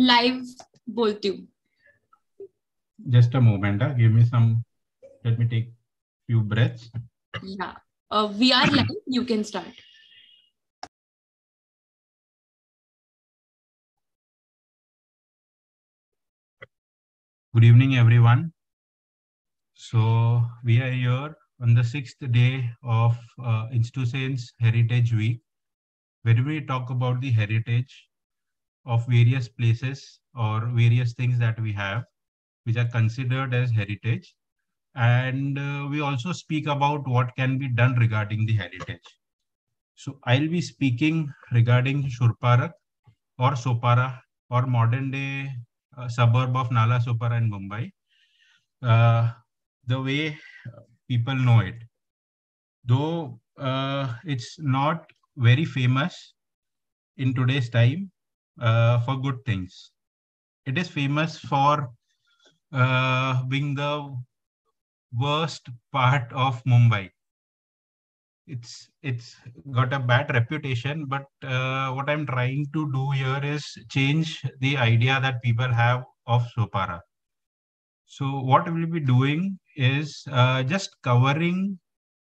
Live बोलती हूँ. Just a moment. Give me some. Let me take few breaths. Yeah. We are live. You can start. Good evening, everyone. So we are here on the 6th day of INSTUCEN's Heritage Week, where we talk about the heritage of various places or various things that we have, which are considered as heritage. And we also speak about what can be done regarding the heritage. So I'll be speaking regarding Shurparaka or Sopara or modern day suburb of Nala Sopara in Mumbai, the way people know it. Though it's not very famous in today's time for good things. It is famous for being the worst part of Mumbai. It's got a bad reputation, but what I'm trying to do here is change the idea that people have of Sopara. So what we'll be doing is just covering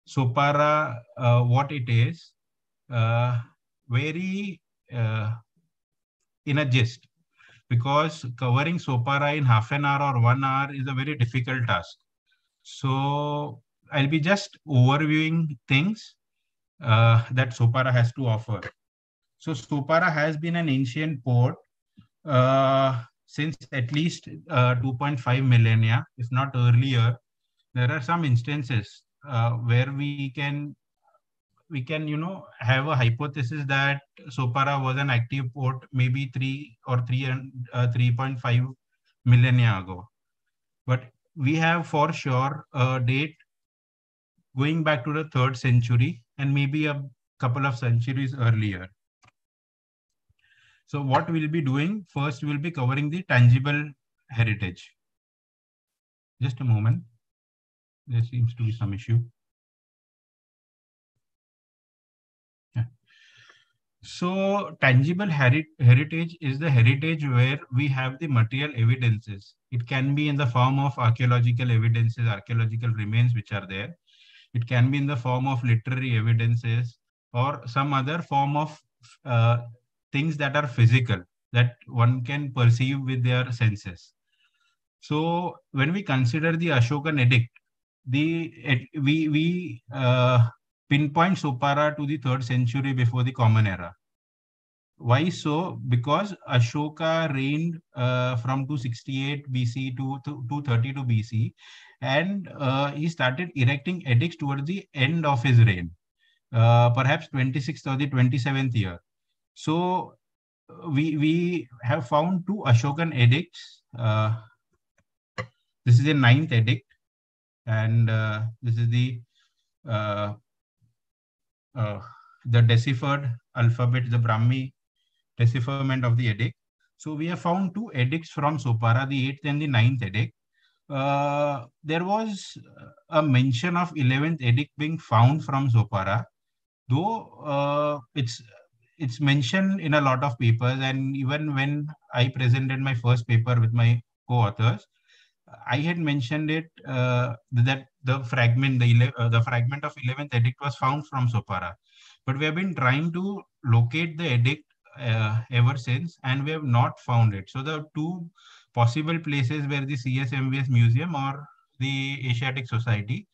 Sopara, what it is, uh, very in a gist, because covering Sopara in half an hour or 1 hour is a very difficult task. So I'll be just overviewing things that Sopara has to offer. So Sopara has been an ancient port since at least 2.5 millennia, if not earlier. There are some instances where we can have a hypothesis that Sopara was an active port maybe 3.5 millennia ago. But we have for sure a date going back to the 3rd century and maybe a couple of centuries earlier. So what we'll be doing first, we'll be covering the tangible heritage. Just a moment. There seems to be some issue. Yeah. So tangible heritage is the heritage where we have the material evidences. It can be in the form of archaeological evidences, archaeological remains which are there. It can be in the form of literary evidences or some other form of uh, things that are physical, that one can perceive with their senses. So when we consider the Ashokan edict, we pinpoint Sopara to the 3rd century before the Common Era. Why so? Because Ashoka reigned from 268 BC to 232 BC, and he started erecting edicts towards the end of his reign, perhaps 26th or the 27th year. So we have found two Ashokan edicts. This is the 9th edict, and this is uh, the deciphered alphabet, the Brahmi decipherment of the edict. So we have found two edicts from Sopara, the 8th and the 9th edict. There was a mention of 11th edict being found from Sopara, though it's mentioned in a lot of papers, and even when I presented my first paper with my co-authors, I had mentioned it that the fragment of 11th edict was found from Sopara, but we have been trying to locate the edict ever since, and we have not found it. So the two possible places were the CSMVS Museum or the Asiatic Society,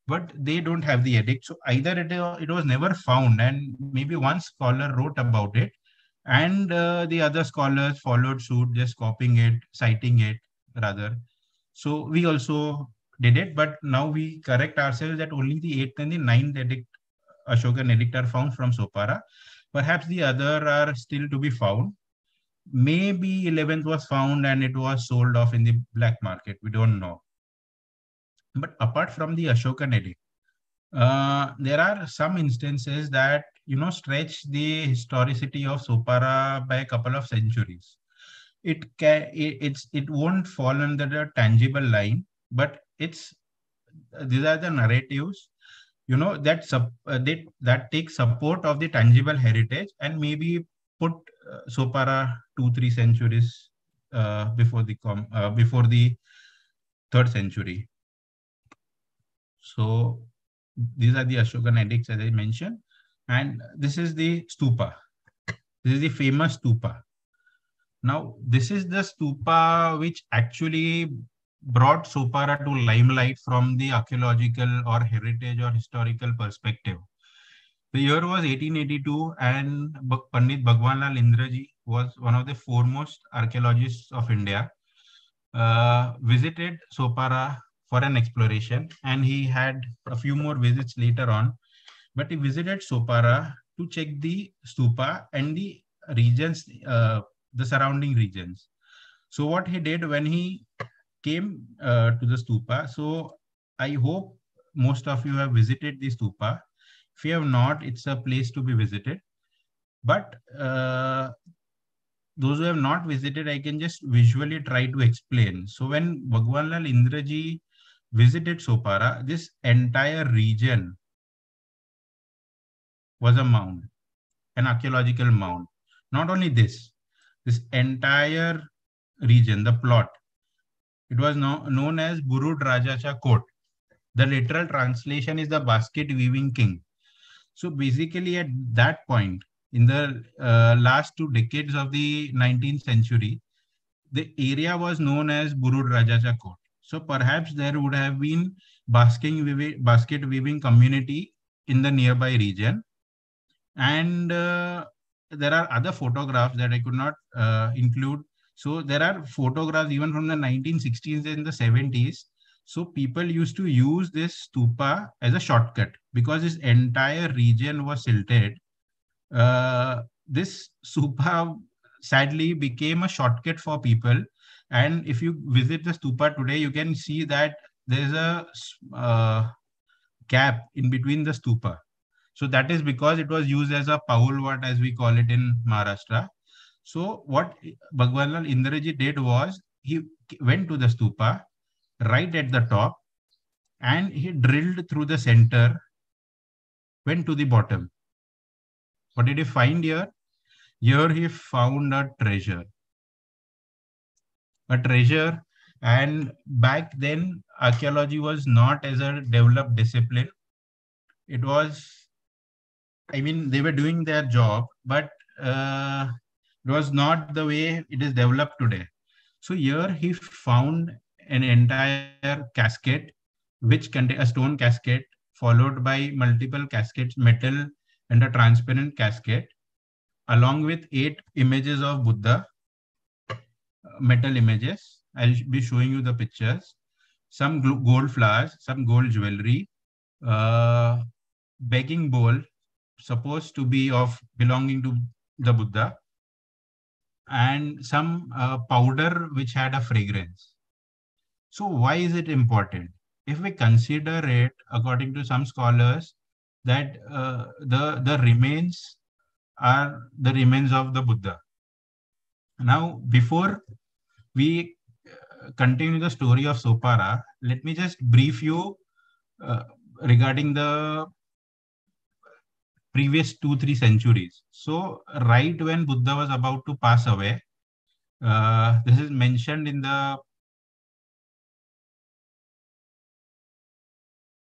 but they don't have the edict. So either it was never found, and maybe one scholar wrote about it, and the other scholars followed suit, just copying it, citing it rather. So we also did it, but now we correct ourselves that only the 8th and the 9th edict, Ashokan edict, are found from Sopara. Perhaps the other are still to be found. Maybe 11th was found and it was sold off in the black market. We don't know. But apart from the Ashokan edict, there are some instances that stretch the historicity of Sopara by a couple of centuries. It won't fall under the tangible line, but these are the narratives that take support of the tangible heritage and maybe put Sopara 2-3 centuries before the 3rd century. So these are the Ashokan edicts, as I mentioned, and this is the stupa. This is the famous stupa. Now, this is the stupa which actually brought Sopara to limelight from the archaeological or heritage or historical perspective. The year was 1882, and Pandit Bhagwanlal Indraji was one of the foremost archaeologists of India, visited Sopara for an exploration, and he had a few more visits later on, but he visited Sopara to check the stupa and the regions, the surrounding regions. So what he did when he came to the stupa, so I hope most of you have visited the stupa. If you have not, it's a place to be visited. But those who have not visited, I can just visually try to explain. So when Bhagwanlal Indraji visited Sopara, this entire region was a mound, an archaeological mound. Not only this entire region, the plot, it was known as Burud Rajacha Court. The literal translation is the basket weaving king. So basically at that point, in the last 2 decades of the 19th century, the area was known as Burud Rajacha Court. So perhaps there would have been basket weaving community in the nearby region. And there are other photographs that I could not include. So there are photographs even from the 1960s and the 70s. So people used to use this stupa as a shortcut because this entire region was silted. This stupa sadly became a shortcut for people. And if you visit the stupa today, you can see that there's a gap in between the stupa. So that is because it was used as a paulvat, as we call it in Maharashtra. So what Bhagwanlal Indraji did was he went to the stupa right at the top and he drilled through the center, went to the bottom. What did he find here? Here he found a treasure. A treasure. And back then, archaeology was not as a developed discipline. It was, I mean, they were doing their job, but it was not the way it is developed today. So here he found an entire casket, which contained a stone casket, followed by multiple caskets, metal and a transparent casket, along with 8 images of Buddha, metal images. I'll be showing you the pictures. Some gold flowers, some gold jewelry, begging bowl, supposed to be belonging to the Buddha, and some powder which had a fragrance. So why is it important? If we consider it, according to some scholars, that the remains are the remains of the Buddha. Now, before we continue the story of Sopara, let me just brief you regarding the previous 2-3 centuries. So right when Buddha was about to pass away, this is mentioned in the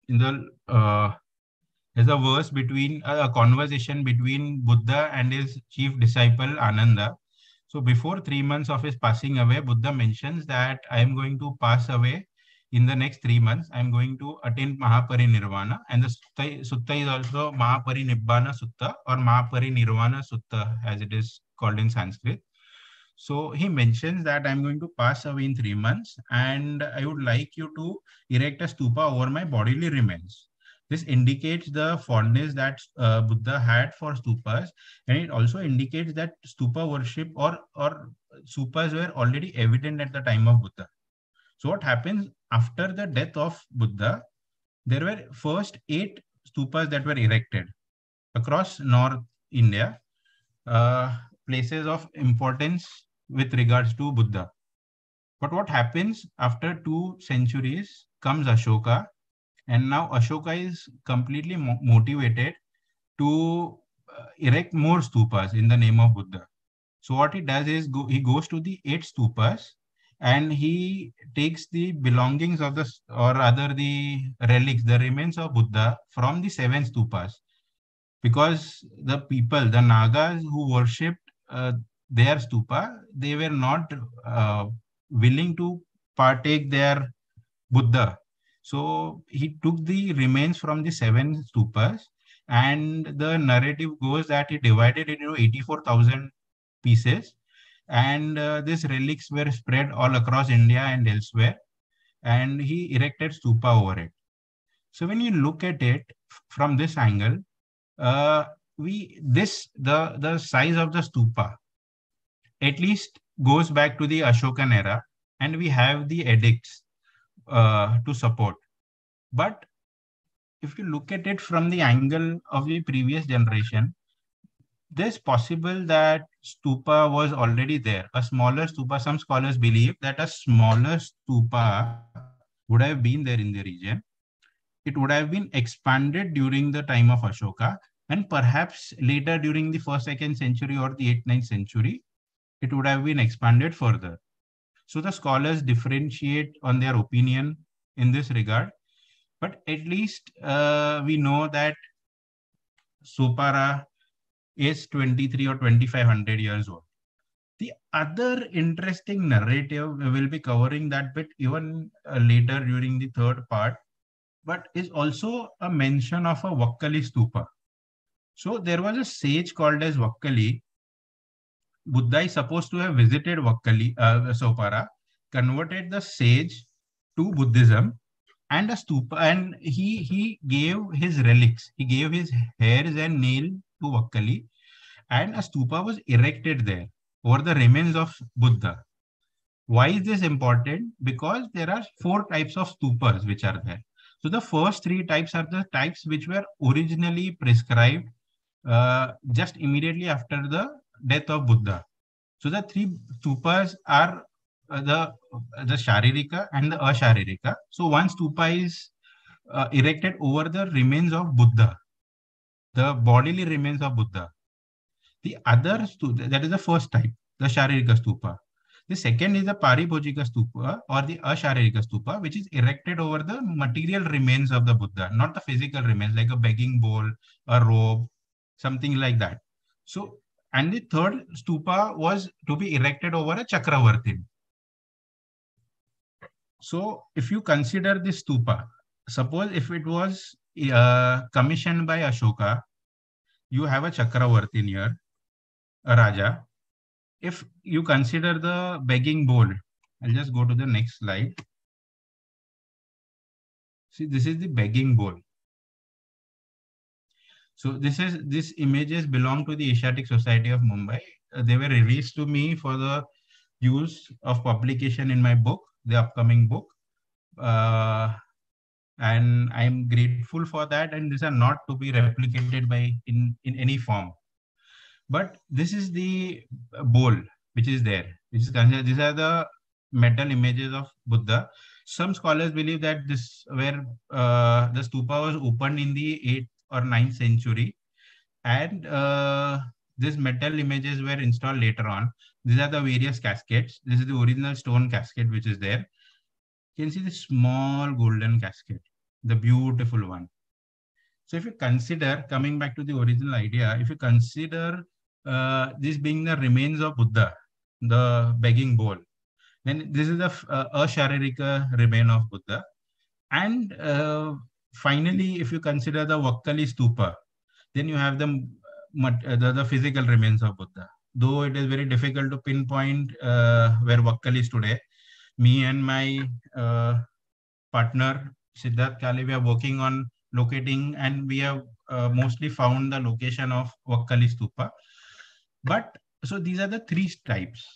there's a verse between a conversation between Buddha and his chief disciple Ananda. So before 3 months of his passing away, Buddha mentions that I am going to pass away in the next 3 months. I am going to attain Mahaparinirvana, and the sutta is also Mahaparinibbana Sutta or Mahaparinirvana Sutta, as it is called in Sanskrit. So he mentions that I'm going to pass away in 3 months, and I would like you to erect a stupa over my bodily remains. This indicates the fondness that Buddha had for stupas, and it also indicates that stupa worship or stupas were already evident at the time of Buddha. So what happens after the death of Buddha? There were first 8 stupas that were erected across North India, places of importance with regards to Buddha. But what happens after 2 centuries comes Ashoka, and now Ashoka is completely motivated to erect more stupas in the name of Buddha. So what he does is he goes to the 8 stupas and he takes the belongings of the, or rather the relics, the remains of Buddha from the 7 stupas. Because the people, the Nagas who worshipped their stupa, they were not willing to partake their Buddha. So he took the remains from the 7 stupas, and the narrative goes that he divided it into 84,000 pieces, and these relics were spread all across India and elsewhere, and he erected stupa over it. So when you look at it from this angle, uh, the size of the stupa at least goes back to the Ashokan era, and we have the edicts to support. But if you look at it from the angle of the previous generation, there's possible that stupa was already there. A smaller stupa, some scholars believe that a smaller stupa would have been there in the region. It would have been expanded during the time of Ashoka, and perhaps later during the 1st, 2nd century or the 8th, 9th century, it would have been expanded further. So the scholars differentiate on their opinion in this regard. But at least we know that Sopara is 23 or 2500 years old. The other interesting narrative, we will be covering that bit even later during the third part, but is also a mention of a Vakkali stupa. So there was a sage called as Vakkali. Buddha is supposed to have visited Vakkali, Sopara, converted the sage to Buddhism, and a stupa, and he gave his relics. He gave his hairs and nail to Vakkali, and a stupa was erected there over the remains of Buddha. Why is this important? Because there are 4 types of stupas which are there. So the first 3 types are the types which were originally prescribed just immediately after the death of Buddha. So the 3 stupas are the Sharirika and the Asharirika. So one stupa is erected over the remains of Buddha, the bodily remains of Buddha. The other stupa, that is the first type, the Sharirika stupa. The second is the Paribhojika stupa or the Asharirika stupa, which is erected over the material remains of the Buddha, not the physical remains like a begging bowl, a robe, something like that. So, and the third stupa was to be erected over a Chakravartin. So, if you consider this stupa, suppose if it was commissioned by Ashoka, you have a Chakravartin here, a Raja. If you consider the begging bowl, I'll just go to the next slide. See, this is the begging bowl. So these images belong to the Asiatic Society of Mumbai. They were released to me for the use of publication in my book, the upcoming book. And I'm grateful for that. And these are not to be replicated in any form. But this is the bowl which is there. These are the metal images of Buddha. Some scholars believe that this where the stupa was opened in the 8th or 9th century, and these metal images were installed later on. These are the various caskets. This is the original stone casket which is there. You can see the small golden casket, the beautiful one. So if you consider, coming back to the original idea, if you consider this being the remains of Buddha, the begging bowl, then this is the Asharirika remain of Buddha. And finally, if you consider the Vakkali stupa, then you have the physical remains of Buddha. Though it is very difficult to pinpoint where Vakkali is today, me and my partner, Siddharth Kale, we are working on locating, and we have mostly found the location of Vakkali stupa. But so these are the 3 types.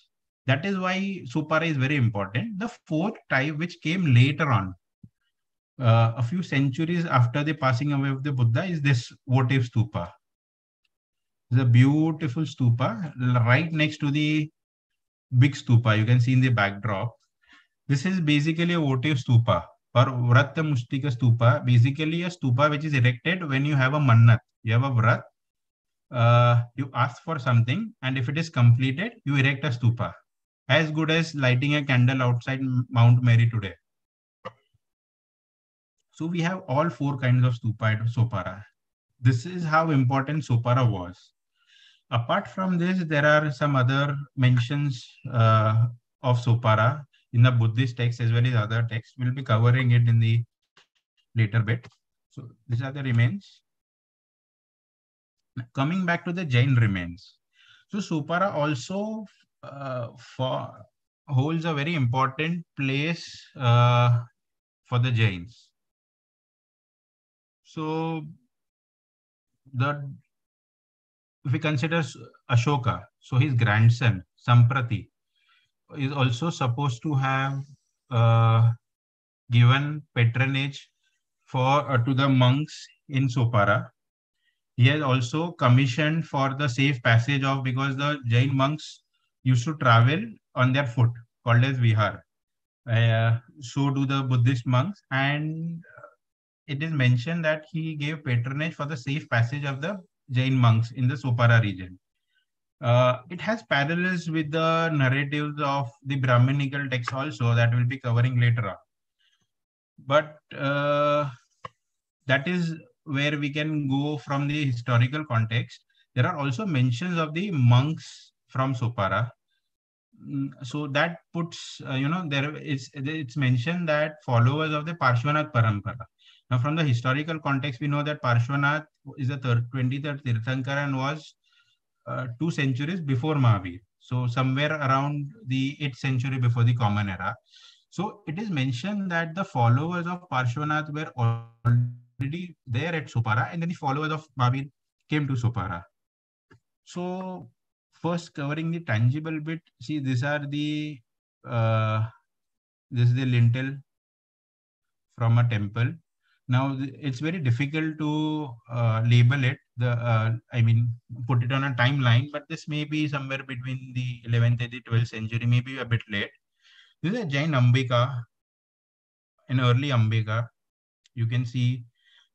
That is why Sopara is very important. The 4th type, which came later on, a few centuries after the passing away of the Buddha, is this votive stupa. It's a beautiful stupa right next to the big stupa. You can see in the backdrop. This is basically a votive stupa or Vratta Mustika stupa. Basically a stupa which is erected when you have a mannat. You have a vrat you ask for something, and if it is completed, you erect a stupa, as good as lighting a candle outside Mount Mary today. So we have all four kinds of stupa at Sopara. This is how important Sopara was. Apart from this, there are some other mentions of Sopara in the Buddhist text as well as other texts. We'll be covering it in the later bit. So these are the remains. Coming back to the Jain remains. So Sopara also holds a very important place for the Jains. So the if we consider Ashoka, so his grandson Samprati is also supposed to have uh, given patronage for to the monks in Sopara. He has also commissioned for the safe passage of, because the Jain monks used to travel on their foot, called as vihar. So do the Buddhist monks, and it is mentioned that he gave patronage for the safe passage of the Jain monks in the Sopara region. It has parallels with the narratives of the Brahminical texts also that we'll be covering later on. But that is where we can go from the historical context. There are also mentions of the monks from Sopara. So that puts, it's mentioned that followers of the Parshvanath Parampara. Now, from the historical context, we know that Parshvanath is the 23rd Tirthankara and was 2 centuries before Mahavir. So somewhere around the 8th century before the Common Era. So it is mentioned that the followers of Parshvanath were already there at Sopara, and then the followers of Mahavir came to Sopara. So first, covering the tangible bit, see, these are the this is the lintel from a temple. Now it's very difficult to label it. Put it on a timeline, but this may be somewhere between the 11th and the 12th century, maybe a bit late. This is a Jain Ambika, an early Ambika. You can see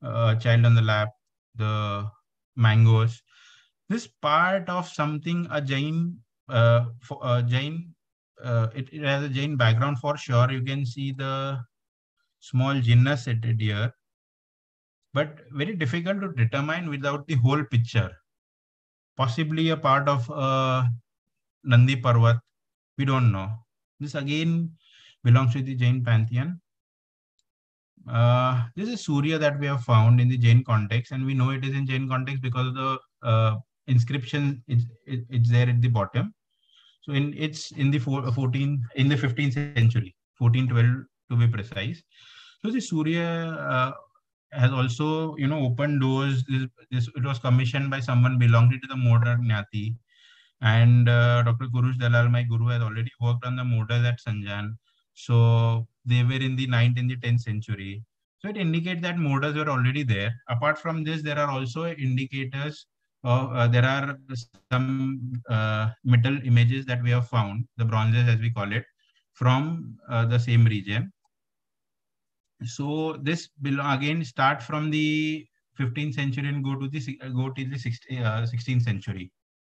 a child on the lap, the mangoes. This part of something a Jain, for a Jain, it has a Jain background for sure. You can see the small jinnah seated here, but very difficult to determine without the whole picture. Possibly a part of Nandi Parvat, we don't know. This again belongs to the Jain pantheon. This is Surya that we have found in the Jain context, and we know it is in Jain context because of the inscription. It's there at the bottom. So it's in the 15th century, 1412 to be precise. So the Surya has also opened doors. This it was commissioned by someone belonging to the Modar Gnati, and Dr. Gurush Dalal, my guru, has already worked on the Modars at Sanjan. So they were in the 9th and the 10th century. So it indicates that Modars were already there. Apart from this, there are also indicators. There are some metal images that we have found, the bronzes as we call it, from the same region. So this will again start from the 15th century and go to the 16th century,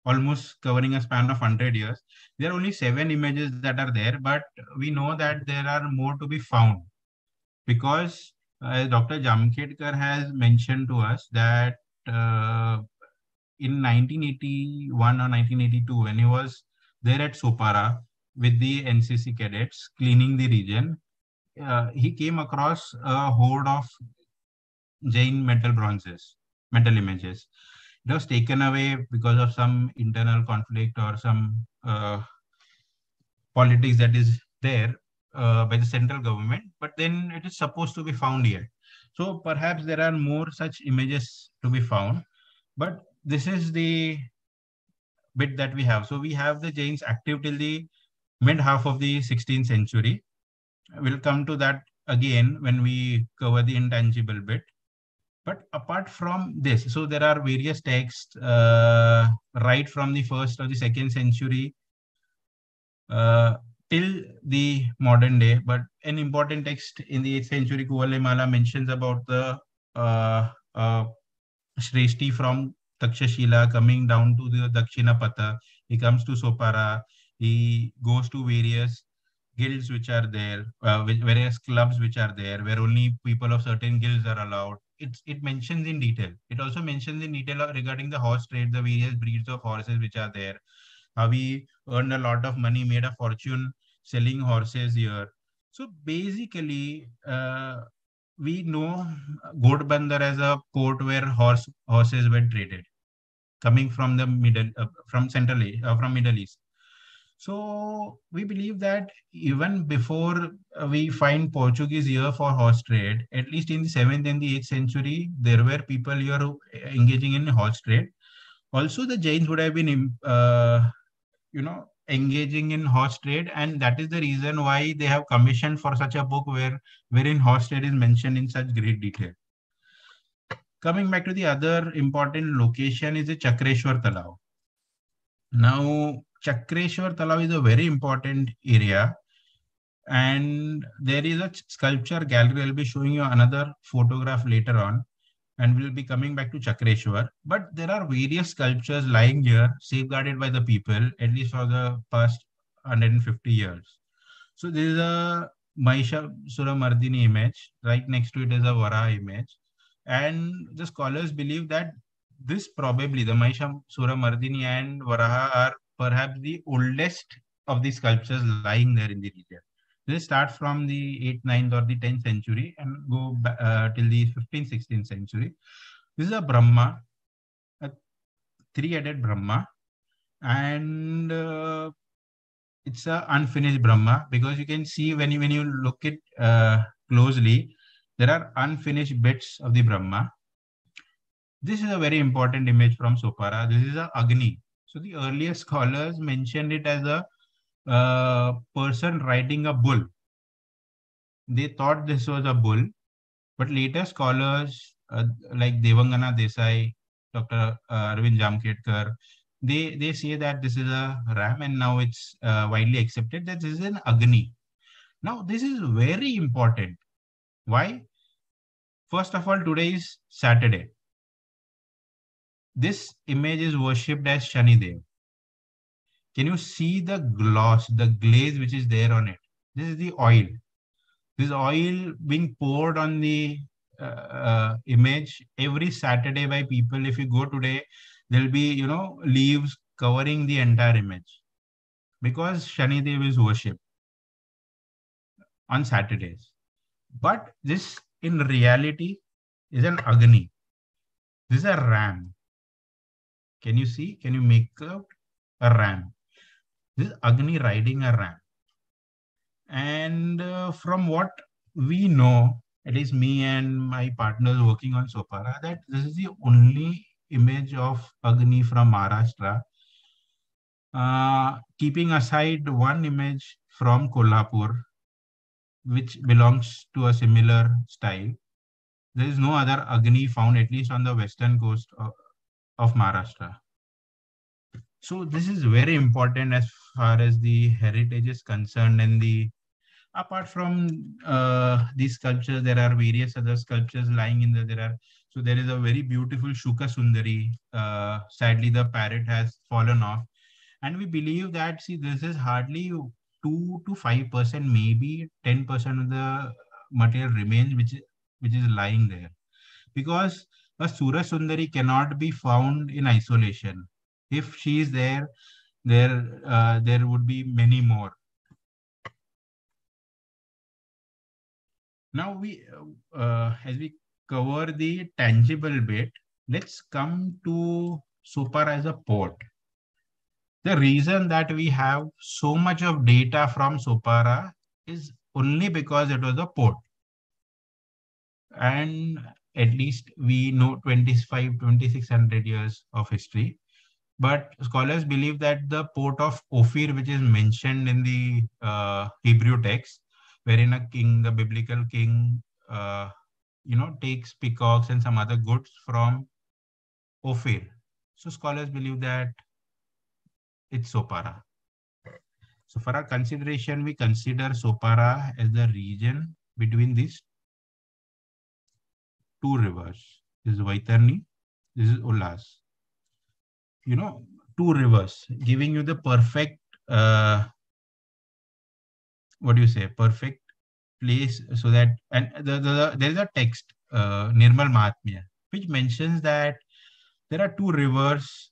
almost covering a span of 100 years. There are only 7 images that are there, but we know that there are more to be found, because Dr. Jamkhedkar has mentioned to us that in 1981 or 1982, when he was there at Sopara with the NCC cadets cleaning the region, he came across a hoard of Jain metal images. It was taken away because of some internal conflict or some politics that is there by the central government, but then it is supposed to be found here. So perhaps there are more such images to be found, but this is the bit that we have. So we have the Jains active till the mid half of the 16th century. We'll come to that again when we cover the intangible bit. But apart from this, so there are various texts right from the 1st or the 2nd century till the modern day. But an important text in the 8th century, Kuvalemala, mentions about the Shreshti from Takshashila, coming down to the Dakshinapata. He comes to Sopara. He goes to various guilds which are there, various clubs which are there, where only people of certain guilds are allowed. It mentions in detail. It also mentions in detail regarding the horse trade, the various breeds of horses which are there. How he earned a lot of money, made a fortune selling horses here. So basically, we know Ghodbandar as a port where horses were traded, coming from the from Middle East. So we believe that even before we find Portuguese here for horse trade, at least in the 7th and the 8th century, there were people here engaging in horse trade. Also, the Jains would have been, engaging in horse trade, and that is the reason why they have commissioned for such a book wherein horse trade is mentioned in such great detail. Coming back to the other important location is the Chakreshwar Talao. Now, Chakreshwar Talao is a very important area, and there is a sculpture gallery. I'll be showing you another photograph later on, and we'll be coming back to Chakreshwar. But there are various sculptures lying here, safeguarded by the people, at least for the past 150 years. So there is a Mahishasuramardini image. Right next to it is a Varaha image. And the scholars believe that this probably, the Mahishasuramardini and Varaha, are perhaps the oldest of the sculptures lying there in the region. They start from the 8th, 9th or the 10th century and go till the 15th, 16th century. This is a Brahma, a three-headed Brahma, and it's a unfinished Brahma, because you can see when you look it closely, there are unfinished bits of the Brahma. This is a very important image from Sopara. This is a Agni. So the earlier scholars mentioned it as a person riding a bull. They thought this was a bull, but later scholars like Devangana Desai, Dr. Arvind Jamkhetkar, they say that this is a ram, and now it's widely accepted that this is an Agni. Now, this is very important. Why? First of all, today is Saturday. This image is worshipped as Shanidev. Can you see the gloss, the glaze which is there on it? This is the oil. This oil being poured on the image every Saturday by people. If you go today, there'll be, leaves covering the entire image, because Shanidev is worshipped on Saturdays. But this in reality is an Agni. This is a ram. Can you see? Can you make out a ram? This is Agni riding a ram. And from what we know, at least me and my partners working on Sopara, that this is the only image of Agni from Maharashtra. Keeping aside one image from Kolhapur, which belongs to a similar style, there is no other Agni found, at least on the western coast of Maharashtra. So this is very important as far as the heritage is concerned. And apart from these sculptures, there are various other sculptures lying in there. So there is a very beautiful Shuka Sundari. Sadly, the parrot has fallen off. And we believe that, see, this is hardly 2 to 5%, maybe 10% of the material remains which is lying there. Because a Sura Sundari cannot be found in isolation. If she is there would be many more. Now as we cover the tangible bit, let's come to Sopara as a port. The reason that we have so much of data from Sopara is only because it was a port. And at least we know 2600 years of history. But scholars believe that the port of Ophir, which is mentioned in the Hebrew text, wherein a king, the biblical king, takes peacocks and some other goods from Ophir. So scholars believe that it's Sopara. So for our consideration, we consider Sopara as the region between these two rivers. This is Vaitarni, this is Ulhas. two rivers, giving you the perfect, perfect place, so that, and there is a text, Nirmal Mahatmya, which mentions that there are two rivers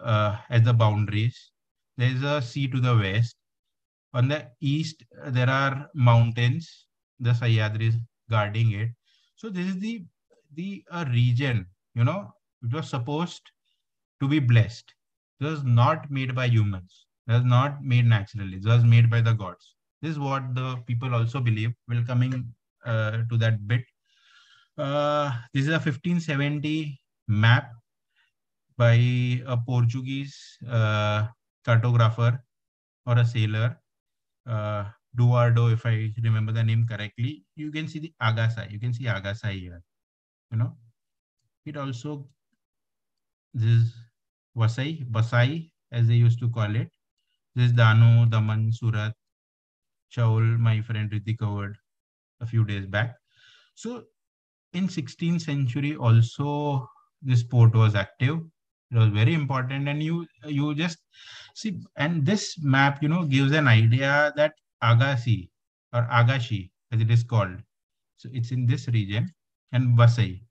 as the boundaries. There is a sea to the west. On the east, there are mountains, the Sahyadris guarding it. So this is the region, which was supposed to be blessed. It was not made by humans. It was not made naturally. It was made by the gods. This is what the people also believe. We'll coming to that bit. This is a 1570 map by a Portuguese cartographer or a sailor, Duardo, if I remember the name correctly. You can see the Agasai. You can see Agasai here. It also, this is Basai, as they used to call it. This is Danu, Daman, Surat, Chaul, my friend Riddhi covered a few days back. So in 16th century also, this port was active. It was very important, and you just see, and this map, gives an idea that Agassi or Agashi, as it is called. So it's in this region, and Vasai,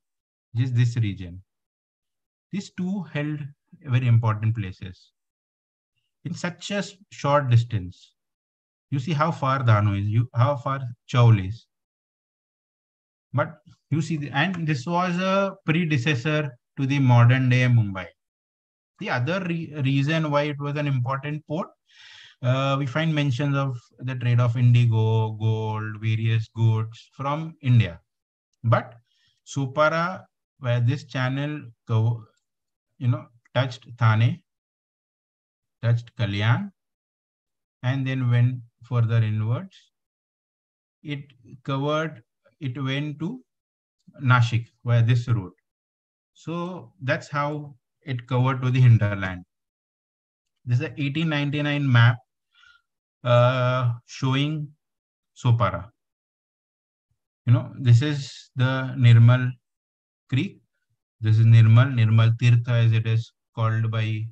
just this region. These two held very important places in such a short distance. You see how far Danu is, how far Chaul is. But you see, and this was a predecessor to the modern day Mumbai. The other reason why it was an important port, we find mentions of the trade of indigo, gold, various goods from India. But Sopara, where this channel, touched Thane, touched Kalyan, and then went further inwards. It went to Nashik, via this route. So that's how it covered to the hinterland. This is a 1899 map showing Sopara. This is the Nirmal Creek. This is Nirmal Tirtha, as it is called by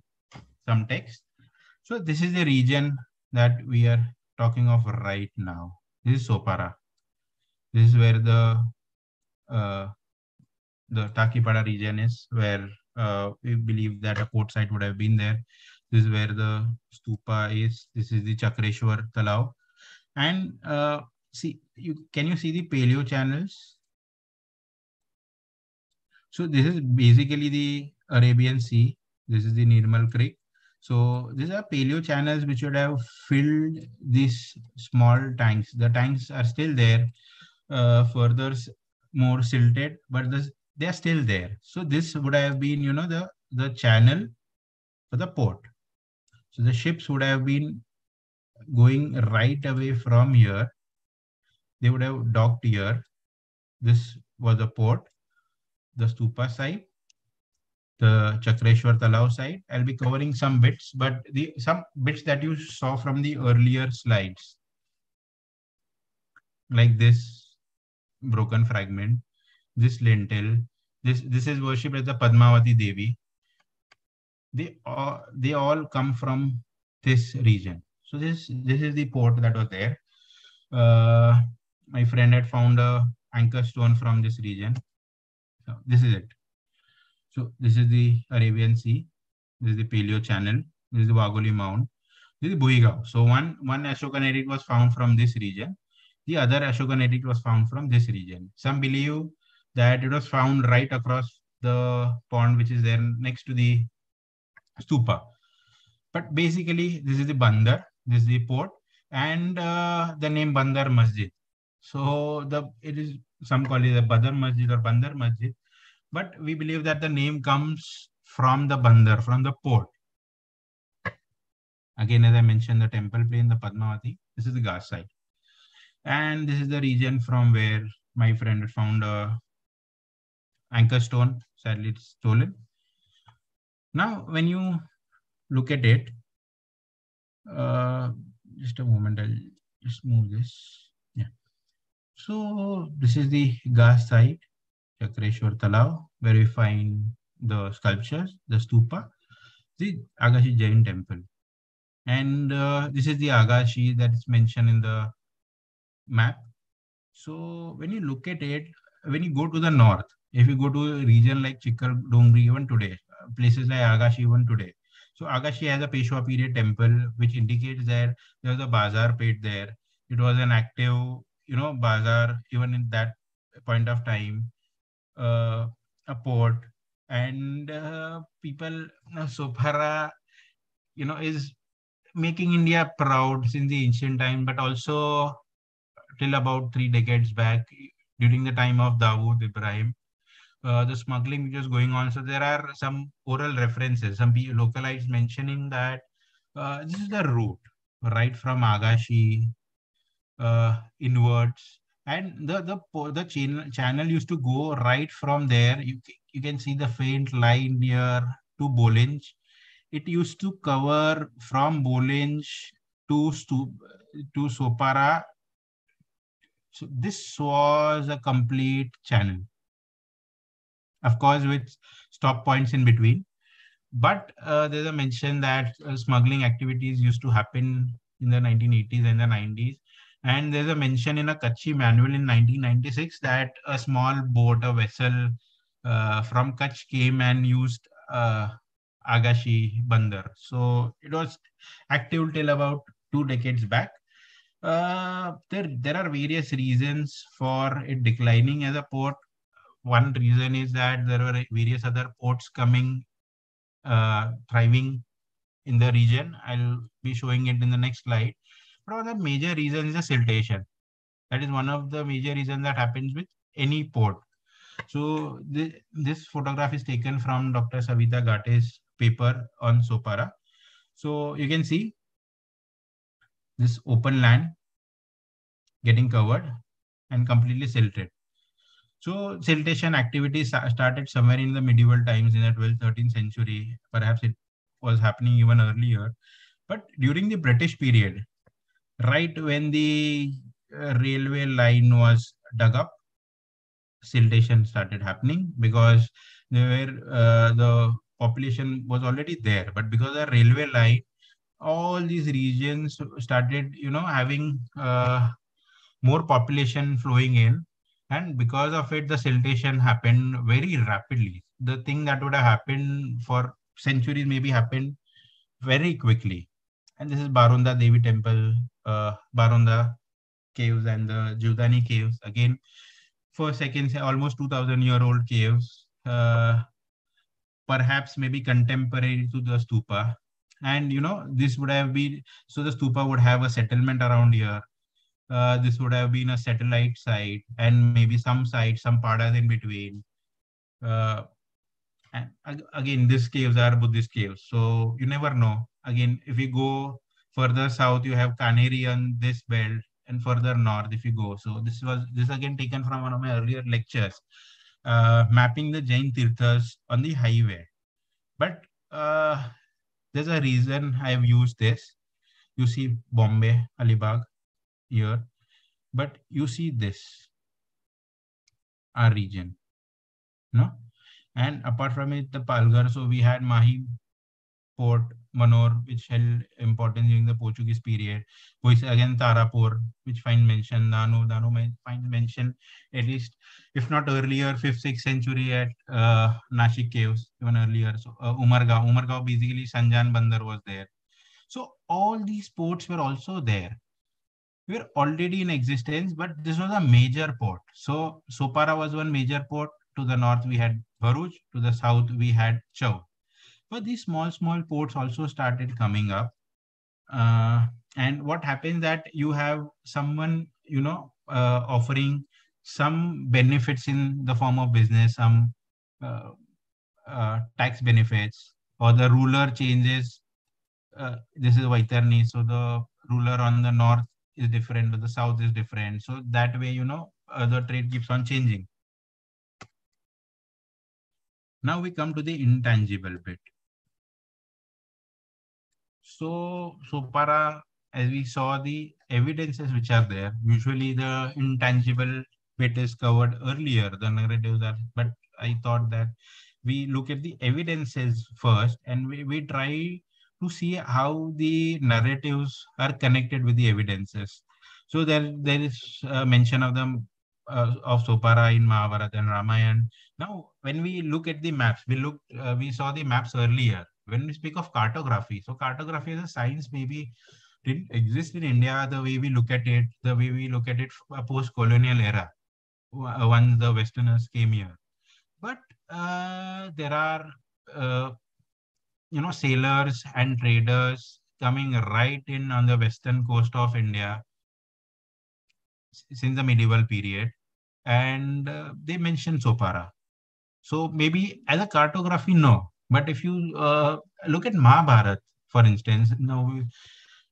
some text. So this is the region that we are talking of right now. This is Sopara. This is where the Takipada region is, where we believe that a port site would have been there. This is where the stupa is. This is the Chakreshwar Talao. And can you see the paleo channels? So this is basically the Arabian Sea. This is the Nirmal Creek. So these are paleo channels which would have filled these small tanks. The tanks are still there, further more silted, but they are still there. So this would have been, the channel for the port. So the ships would have been going right away from here. They would have docked here. This was the port, the stupa side, the Chakreshwar Talao side. I'll be covering some bits, but some bits that you saw from the earlier slides, like this broken fragment, this lintel, this is worshipped as the Padmavati Devi. They all come from this region. So this is the port that was there. My friend had found a anchor stone from this region. So this is it. So this is the Arabian Sea. This is the Paleo Channel. This is the Wagoli Mound. This is Buigao. So one Ashokaneric was found from this region. The other Ashokaneric was found from this region. Some believe that it was found right across the pond, which is there next to the stupa. But basically, this is the Bandar. This is the port, and the name Bandar Masjid. So it is, some call it the Badar Masjid or Bandar Masjid, but we believe that the name comes from the Bandar, from the port. Again, as I mentioned, the temple plain, the Padmavati. This is the Gas site, and this is the region from where my friend had found a anchor stone. Sadly, it's stolen. Now, when you look at it, just a moment, I'll just move this. Yeah. So this is the Gas site, Chakreshwar Talao, where we find the sculptures, the stupa. the Agashi Jain temple. And this is the Agashi that is mentioned in the map. So when you look at it, when you go to the north, if you go to a region like Chikkar Dongri even today, places like Agashi even today. So Agashi has a Peshwa period temple, which indicates that there was a bazaar pit there. It was an active, bazaar even in that point of time, a port, and people, Sopara, is making India proud since the ancient time, but also till about 3 decades back, during the time of Dawood Ibrahim, the smuggling which was going on. So there are some oral references, some localites mentioning that this is the route right from Agashi inwards, and the channel used to go right from there. You can see the faint line near to Bolinj. It used to cover from Bolinj to Sopara. So this was a complete channel, of course, with stop points in between. But there's a mention that smuggling activities used to happen in the 1980s and the 90s. And there's a mention in a Kutchi manual in 1996 that a small boat, a vessel from Kutch came and used Agashi Bandar. So it was active till about 2 decades back. There are various reasons for it declining as a port. One reason is that there were various other ports coming, thriving in the region. I'll be showing it in the next slide. But one of the major reasons is the siltation. That is one of the major reasons that happens with any port. So this photograph is taken from Dr. Savita Gate's paper on Sopara. So you can see this open land getting covered and completely silted. So siltation activities started somewhere in the medieval times in the 12th, 13th century. Perhaps it was happening even earlier. But during the British period, right when the railway line was dug up, siltation started happening because the population was already there. But because of the railway line, all these regions started, having more population flowing in, and because of it the siltation happened very rapidly. The thing that would have happened for centuries maybe happened very quickly. And this is Barunda Devi temple, Barunda caves and the Judani caves. Again, for seconds, almost 2000-year-old caves, perhaps maybe contemporary to the stupa. And this would have been, so the stupa would have a settlement around here. This would have been a satellite site, and maybe some sites, some padas in between. And again, these caves are Buddhist caves, so you never know. Again, if you go further south, you have Kaneri on this belt, and further north, if you go. So this again taken from one of my earlier lectures, mapping the Jain Tirthas on the highway. But there's a reason I have used this. You see Bombay, Alibag here, but you see this, our region, no? And apart from it, the Palghar, so we had Mahi Port, Manor, which held importance during the Portuguese period. Which again Tarapur, which find mention, Dano find mention, at least, if not earlier, 5th, 6th century at Nashik caves, even earlier. So Umargao basically Sanjan Bandar was there. So all these ports were also there. We were already in existence, but this was a major port. So Sopara was one major port. To the north, we had Bharuch. To the south, we had Chau. But these small ports also started coming up. And what happens that you have someone, offering some benefits in the form of business, some uh, tax benefits, or the ruler changes. This is Vaitarni, so the ruler on the north is different, but the south is different. So that way, the trade keeps on changing. Now we come to the intangible bit. So Sopara, as we saw the evidences which are there, usually the intangible bit is covered earlier, the narratives are, but I thought that we look at the evidences first, and we try to see how the narratives are connected with the evidences. So there is mention of them of Sopara in Mahabharata and Ramayana. Now, when we look at the maps, we saw the maps earlier. When we speak of cartography, so cartography as a science maybe didn't exist in India the way we look at it, post-colonial era, once the Westerners came here. But there are, uh, sailors and traders coming right in on the western coast of India since the medieval period, and they mention Sopara. So maybe as a cartography, no. But if you look at Mahabharata, for instance, now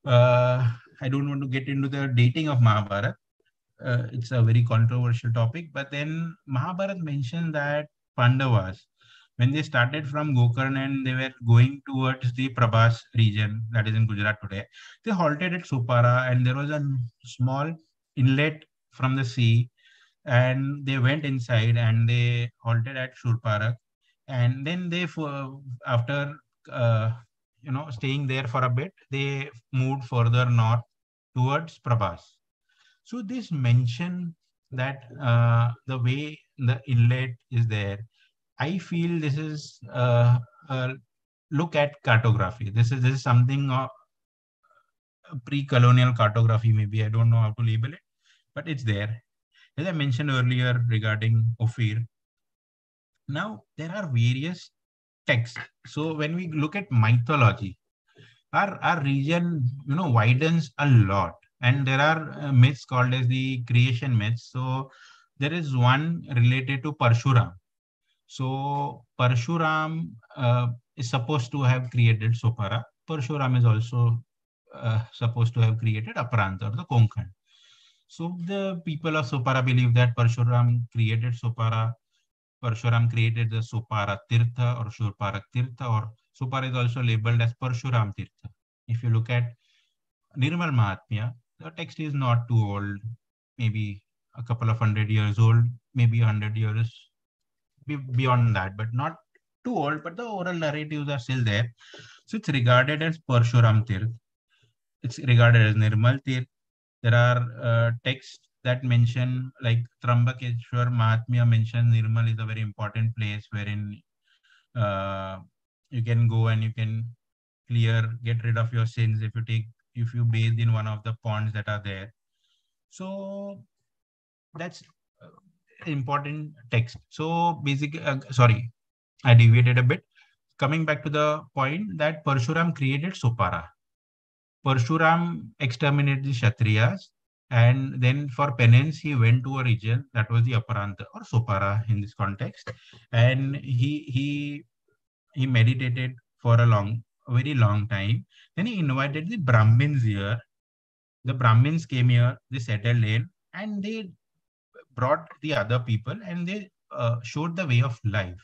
I don't want to get into the dating of Mahabharata. It's a very controversial topic. But then Mahabharata mentions that Pandavas, when they started from Gokarna and they were going towards the Prabhas region, that is in Gujarat today, they halted at Sopara, and there was a small inlet from the sea, and they went inside and they halted at Shurparaka, and then after uh, staying there for a bit, they moved further north towards Prabhas. So this mention that the way the inlet is there, I feel this is a look at cartography. This is something pre-colonial cartography, maybe. I don't know how to label it, but it's there. As I mentioned earlier regarding Ophir, now there are various texts. So when we look at mythology, our region widens a lot, and there are myths called as the creation myths. So there is one related to Parshuram. So Parshuram is supposed to have created Sopara. Parshuram is also supposed to have created Aparanta or the Konkan. So the people of Sopara believe that Parshuram created Sopara. Parshuram created the Sopara Tirtha or Shurparak Tirtha, or Sopara is also labeled as Parshuram Tirtha. If you look at Nirmal Mahatmya, the text is not too old, maybe a couple of 100 years old, maybe 100 years beyond that, but not too old, but the oral narratives are still there. So it's regarded as Parshuram Tirth. It's regarded as Nirmal Tirth. There are texts that mention, like Trambakeshwar Mahatmya mentions Nirmal is a very important place wherein you can go and you can get rid of your sins if you bathe in one of the ponds that are there. So that's important text. So basically, sorry, I deviated a bit. Coming back to the point that Parshuram created Sopara. Parshuram exterminated the Kshatriyas, and then for penance, he went to a region that was the Aparanta or Sopara in this context, and he meditated for a very long time. Then he invited the Brahmins here. The Brahmins came here, they settled in, and they brought the other people, and they showed the way of life.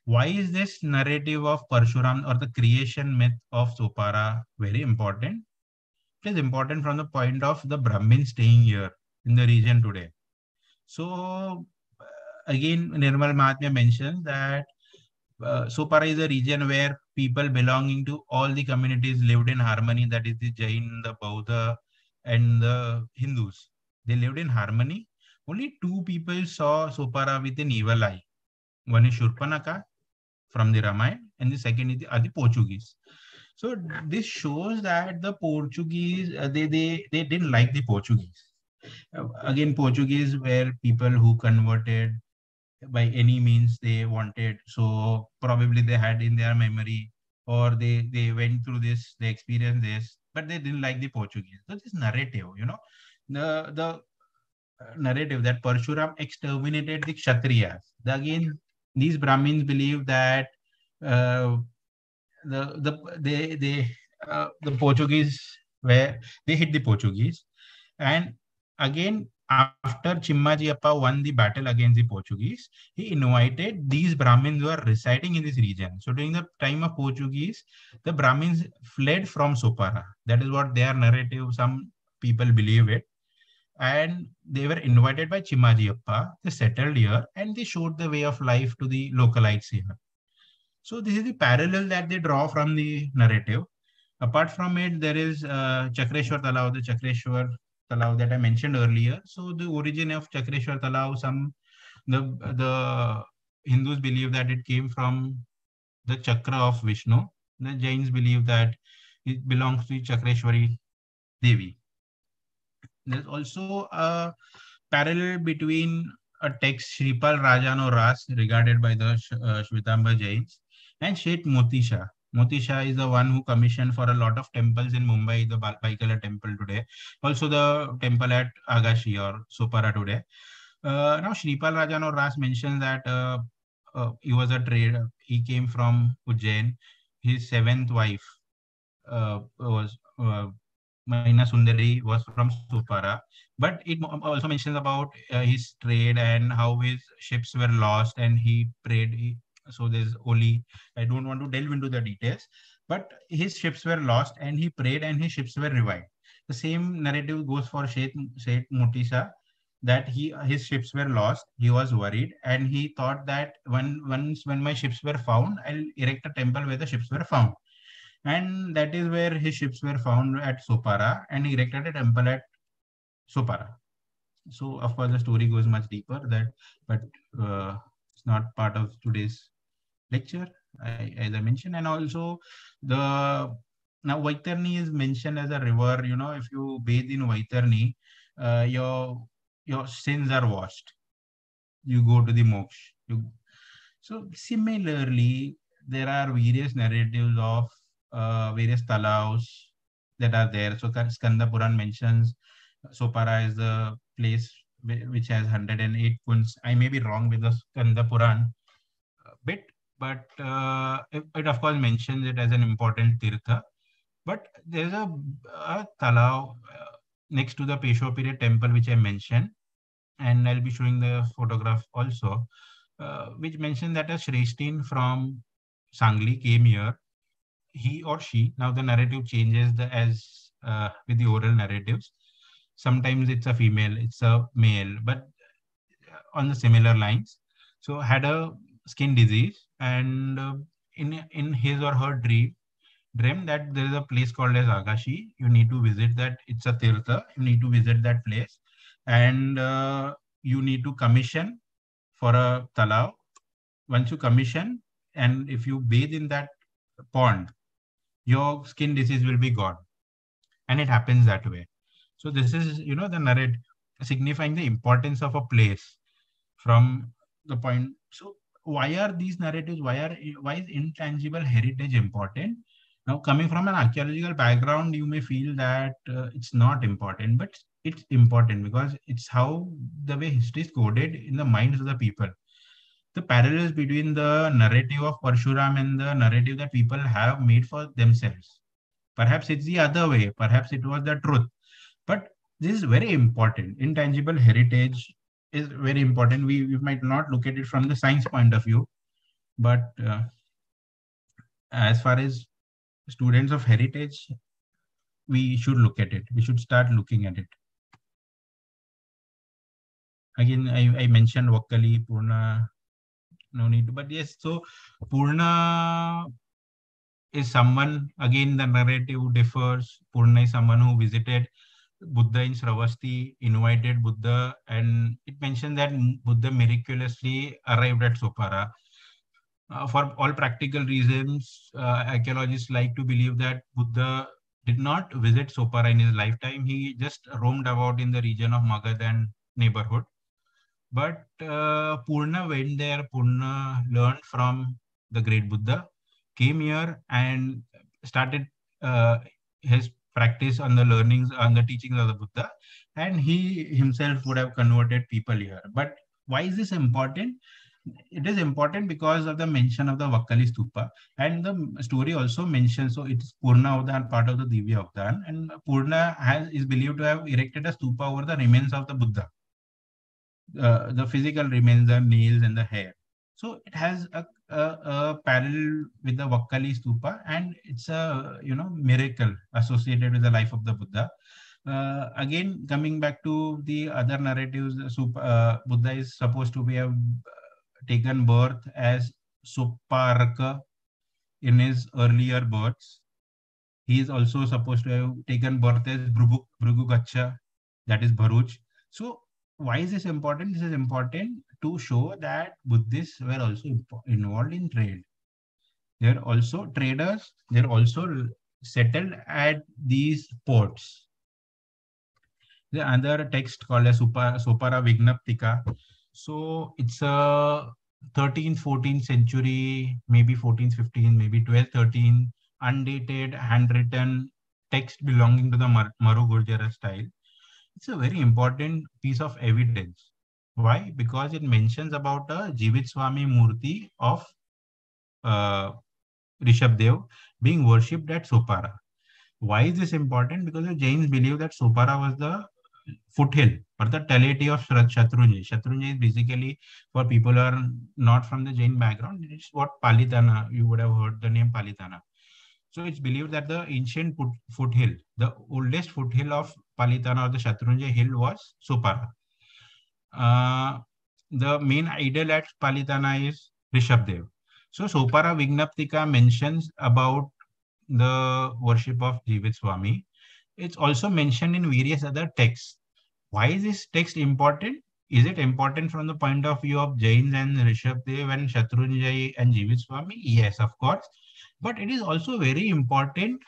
Why is this narrative of Parshuram or the creation myth of Sopara very important? It is important from the point of the Brahmin staying here in the region today. So again, Nirmal Mahatmya mentions that Sopara is a region where people belonging to all the communities lived in harmony. That is the Jain, the Buddha, and the Hindus. They lived in harmony. Only two people saw Sopara with an evil eye. One is Shurparaka from the Ramayana, and the second are the Portuguese. So this shows that the Portuguese, they didn't like the Portuguese. Again, Portuguese were people who converted by any means they wanted. So probably they had in their memory, or they went through this, they experienced this, but they didn't like the Portuguese. So this narrative, the narrative that Parshuram exterminated the Kshatriyas. Again, these Brahmins believe that uh, the Portuguese where they hit the Portuguese, and again after Chimmaji Appa won the battle against the Portuguese, he invited these Brahmins who are residing in this region. So during the time of Portuguese, the Brahmins fled from Sopara. That is what their narrative. Some people believe it, and they were invited by Chimmaji Appa. They settled here and they showed the way of life to the localites here. So this is the parallel that they draw from the narrative. Apart from it, there is Chakreshwar Talav, the Chakreshwar Talav that I mentioned earlier. So the origin of Chakreshwar Talav, the Hindus believe that it came from the chakra of Vishnu. The Jains believe that it belongs to Chakreshwari Devi. There's also a parallel between a text Shripal Rajano Ras regarded by the Shvetamba Jains and Shet Moti Shah. Moti Shah is the one who commissioned for a lot of temples in Mumbai, the Baikala temple today, also the temple at Agashi or Sopara today. Now Shripal Rajano Ras mentions that he was a trader. He came from Ujjain. His seventh wife was Maina Sundari was from Supara, but it also mentions about his trade and how his ships were lost and he prayed. So there's only, I don't want to delve into the details, but his ships were lost and he prayed and his ships were revived. The same narrative goes for Sheikh Mutisa, that his ships were lost. He was worried and he thought that when my ships were found, I'll erect a temple where the ships were found, and that is where his ships were found at Sopara, and he erected a temple at Sopara. So, of course, the story goes much deeper, but it's not part of today's lecture, as I mentioned. And also, now Vaitarni is mentioned as a river. You know, if you bathe in Vaitarni, your sins are washed. You go to the moksha. So similarly, there are various narratives of various talavs that are there. So Skanda Puran mentions Sopara is the place which has 108 kunds. I may be wrong with the Skanda Puran bit, but it of course mentions it as an important tirtha. But there's a talav next to the Peshwa period temple which I mentioned, and I'll be showing the photograph also, which mentioned that a Shreshtin from Sangli came here, he or she. Now the narrative changes as with the oral narratives. Sometimes it's a female, it's a male, but on the similar lines. So had a skin disease, and in his or her dream that there is a place called as Agashi. You need to visit that. It's a tirtha. You need to visit that place, and you need to commission for a talav. Once you commission, and if you bathe in that pond, your skin disease will be gone, and it happens that way. So this is, the narrative signifying the importance of a place from the point. So why are these narratives? Why is intangible heritage important? Now, coming from an archaeological background, you may feel that it's not important, but it's important because it's how the way history is coded in the minds of the people. The parallels between the narrative of Parshuram and the narrative that people have made for themselves. Perhaps it's the other way. Perhaps it was the truth. But this is very important. Intangible heritage is very important. We might not look at it from the science point of view, but as far as students of heritage, we should look at it. We should start looking at it. Again, I mentioned Vakkali, Purna, no need to, but yes, so Purna is someone, again, the narrative differs. Purna is someone who visited Buddha in Sravasti, invited Buddha, and it mentioned that Buddha miraculously arrived at Sopara. For all practical reasons, archaeologists like to believe that Buddha did not visit Sopara in his lifetime. He just roamed about in the region of Magad and neighborhood. But Purna went there. Purna learned from the great Buddha, came here and started his practice on the learnings, on the teachings of the Buddha, and he himself would have converted people here. But why is this important? It is important because of the mention of the Vakkali Stupa, and the story also mentions, so it's Purna Avdan, part of the Divya Avdan, and Purna is believed to have erected a stupa over the remains of the Buddha. The physical remains, the nails and the hair. So it has a parallel with the Vakkali Stupa, and it's a miracle associated with the life of the Buddha. Again, coming back to the other narratives, Buddha is supposed to have taken birth as Shurparaka in his earlier births. He is also supposed to have taken birth as Bhrugu, that is Bharuch. So why is this important? This is important to show that Buddhists were also involved in trade. They're also traders. They're also settled at these ports. The other text called as Sopara Vignaptika. So it's a 13th, 14th century, maybe 14th, 15th, maybe 12th, 13th, undated, handwritten text belonging to the Maru Gurjara style. It's a very important piece of evidence. Why? Because it mentions about a Jivit Swami Murti of uh, Rishabdev being worshipped at Sopara. Why is this important? Because the Jains believe that Sopara was the foothill or the tality of Shatrunjay. Shatrunjay is basically, for people who are not from the Jain background, it's what Palitana, you would have heard the name Palitana. So it's believed that the ancient foothill, the oldest foothill of Palitana or the Shatrunjay hill was Sopara. The main idol at Palitana is Rishabdev. So Sopara Vignaptika mentions about the worship of Jivit Swami. It's also mentioned in various other texts. Why is this text important? Is it important from the point of view of Jains and Rishabdev and Shatrunjay and Jivit Swami? Yes, of course. But it is also very important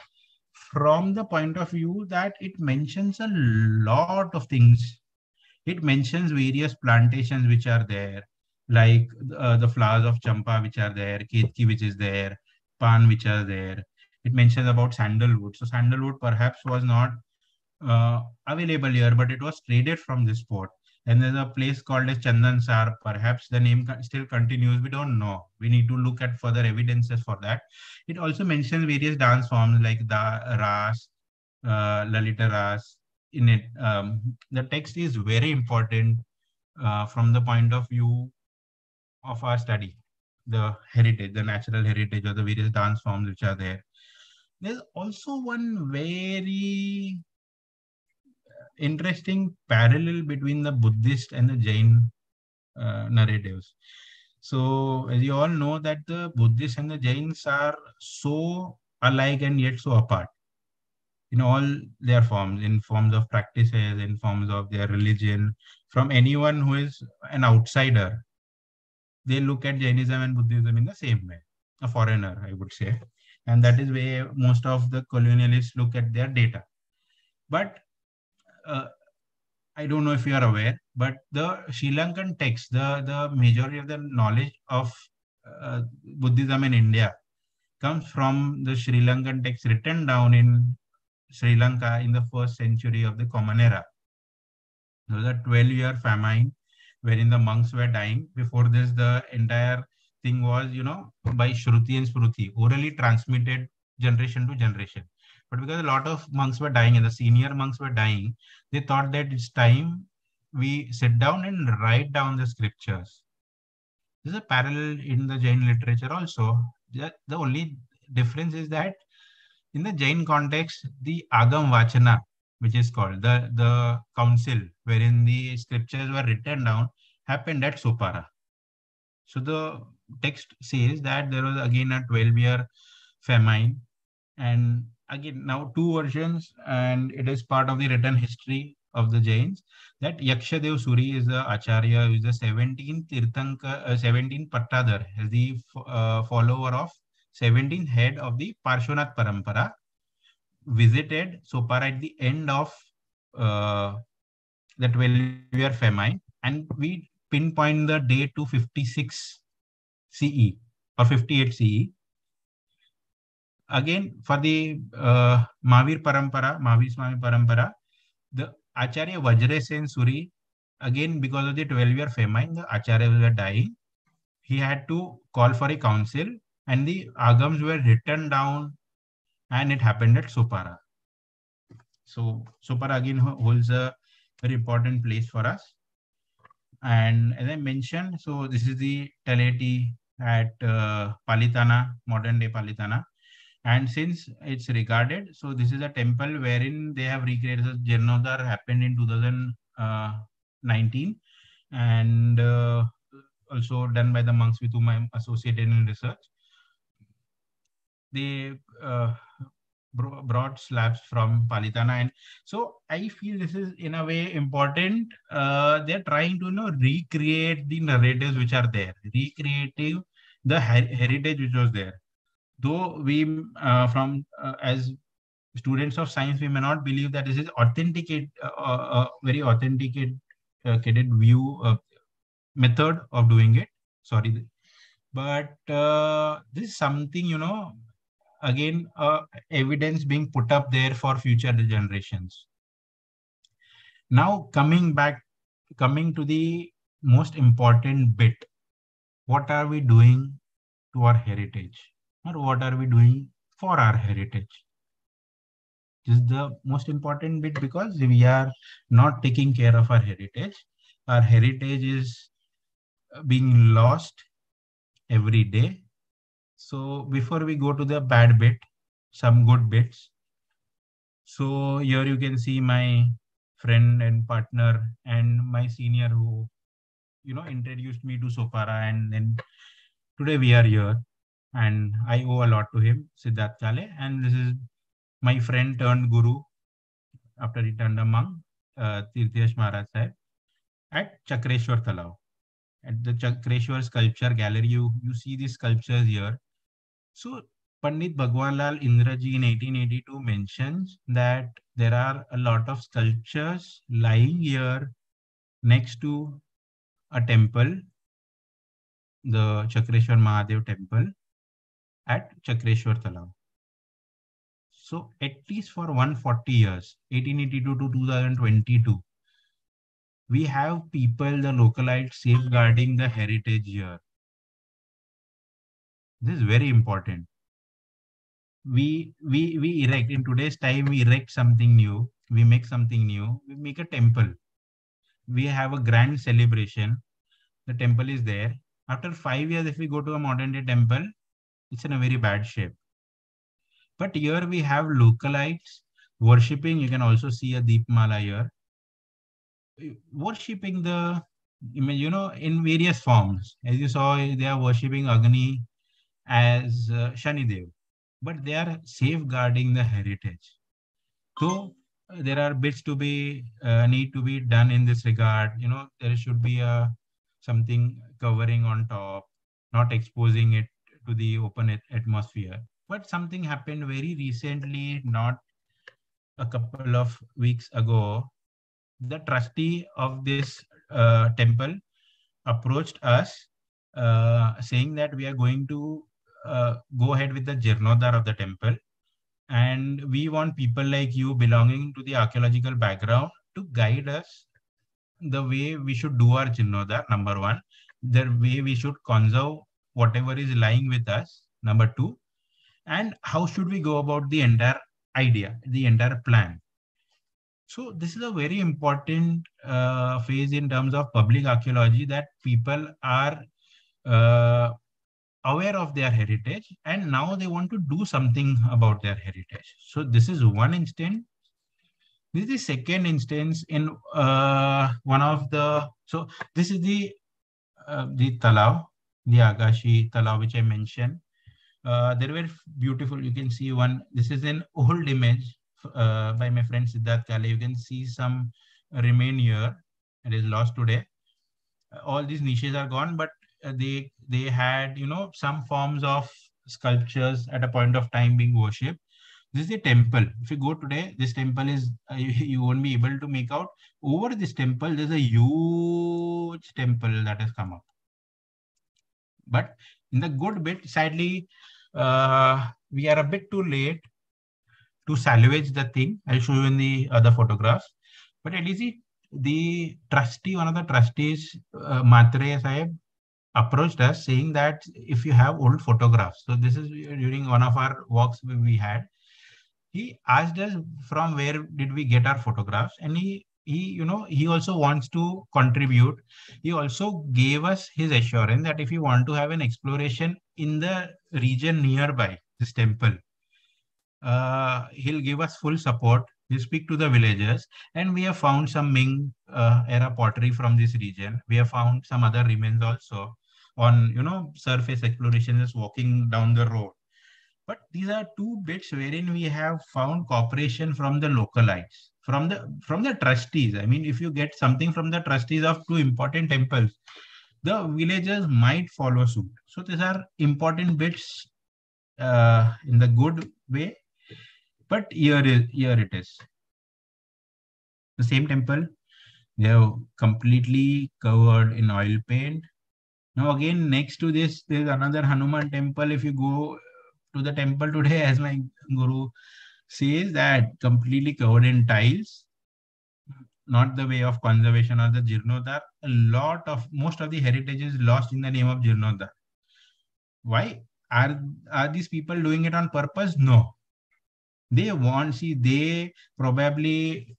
from the point of view that it mentions a lot of things. It mentions various plantations which are there, like the flowers of champa which are there, ketki which is there, pan which are there. It mentions about sandalwood. So sandalwood perhaps was not available here, but it was traded from this port. And there's a place called as Chandansar. Perhaps the name still continues. We don't know. We need to look at further evidences for that. It also mentions various dance forms like the Ras, Lalita Ras. In it, the text is very important from the point of view of our study, the heritage, the natural heritage, or the various dance forms which are there. There's also one very interesting parallel between the Buddhist and the Jain narratives. So, as you all know, that the Buddhists and the Jains are so alike and yet so apart in all their forms, in forms of practices, in forms of their religion. From anyone who is an outsider, they look at Jainism and Buddhism in the same way, a foreigner, I would say. And that is where most of the colonialists look at their data. But uh, I don't know if you are aware, but the Sri Lankan text, the majority of the knowledge of Buddhism in India comes from the Sri Lankan text written down in Sri Lanka in the first century of the Common Era. There was a 12-year famine wherein the monks were dying. Before this, the entire thing was, by Shruti and Smruti, orally transmitted generation to generation. But because a lot of monks were dying and the senior monks were dying, they thought that it's time we sit down and write down the scriptures. There's a parallel in the Jain literature also. The only difference is that in the Jain context, the Agam Vachana, which is called the council, wherein the scriptures were written down, happened at Sopara. So the text says that there was again a 12-year famine. And again, now two versions, and it is part of the written history of the Jains, that Yakshadev Suri is the Acharya, who is the 17th Tirthanka, 17th Pattadar, as the follower of 17th head of the Parshvanath Parampara, visited Sopara at the end of uh, the 12-year famine, and we pinpoint the date to 56 CE or 58 CE. Again, for the Mahavir Swami Parampara, the Acharya Vajrasen Suri, again, because of the 12-year famine, the Acharyas were dying. He had to call for a council, and the Agams were written down, and it happened at Sopara. So Sopara again holds a very important place for us. And as I mentioned, so this is the Taleti at Palitana, modern day Palitana. And since it's regarded, so this is a temple wherein they have recreated. So Jirnodhar happened in 2019, and also done by the monks with whom I'm associated in research. they brought slabs from Palitana. And so I feel this is in a way important. They're trying to, recreate the narratives which are there, recreating the heritage which was there. Though we, as students of science, we may not believe that this is very authenticated view, method of doing it. Sorry. But this is something, again, evidence being put up there for future generations. Now, coming to the most important bit, what are we doing to our heritage, or what are we doing for our heritage? This is the most important bit, because we are not taking care of our heritage. Our heritage is being lost every day. So before we go to the bad bit, some good bits. So here you can see my friend and partner and my senior who, introduced me to Sopara, and then today we are here, and I owe a lot to him, Siddharth Kale. And this is my friend turned guru after he turned a monk, Tirtyash Maharaj Sahib, at Chakreshwar Talav. At the Chakreshwar Sculpture Gallery, you see these sculptures here. So Pandit Bhagwanlal Indraji in 1882 mentions that there are a lot of sculptures lying here next to a temple, the Chakreshwar Mahadev temple at Chakreshwar Talav. So at least for 140 years, 1882 to 2022, we have people, the localites, safeguarding the heritage here. This is very important. We erect, in today's time, we erect something new, we make something new, we make a temple. We have a grand celebration. The temple is there. After 5 years, if we go to a modern day temple, it's in a very bad shape. But here we have localites worshipping. You can also see a Deepmala here. Worshipping the image, in various forms. As you saw, they are worshipping Agni as Shanidev, but they are safeguarding the heritage. So there are bits to be need to be done in this regard. There should be something covering on top, not exposing it to the open atmosphere. But something happened very recently, not a couple of weeks ago. The trustee of this temple approached us saying that we are going to go ahead with the Jirnodar of the temple. And we want people like you, belonging to the archaeological background, to guide us the way we should do our Jirnodar, number one. The way we should conserve whatever is lying with us, number two. And how should we go about the entire idea, the entire plan. So this is a very important phase in terms of public archaeology, that people are aware of their heritage, and now they want to do something about their heritage. So this is one instance. This is the second instance in one of the. So this is the Talav, the Agashi Talav, which I mentioned. There were beautiful. You can see one. This is an old image by my friend Siddharth Kale. You can see some remain here. It is lost today. All these niches are gone, but they had some forms of sculptures at a point of time being worshipped. This is a temple. If you go today, this temple is you won't be able to make out. Over this temple, there's a huge temple that has come up. But in the good bit, sadly, we are a bit too late to salvage the thing. I'll show you in the other photographs. But at least the trustee, one of the trustees, Matre Sahib, approached us saying that if you have old photographs. So this is during one of our walks we had. He asked us from where did we get our photographs, and he also wants to contribute. He also gave us his assurance that if you want to have an exploration in the region nearby this temple, he'll give us full support. He'll speak to the villagers, and we have found some Ming era pottery from this region. We have found some other remains also on surface exploration, just walking down the road. But these are two bits wherein we have found cooperation from the localites, from the trustees. I mean, if you get something from the trustees of two important temples, the villagers might follow suit. So these are important bits in the good way. But here it is. The same temple, they have completely covered in oil paint. Now again, next to this, there's another Hanuman temple. If you go to the temple today, as my guru says, that completely covered in tiles, not the way of conservation or the Jirnodar. Most of the heritage is lost in the name of Jirnodar. Why? Are these people doing it on purpose? No. They probably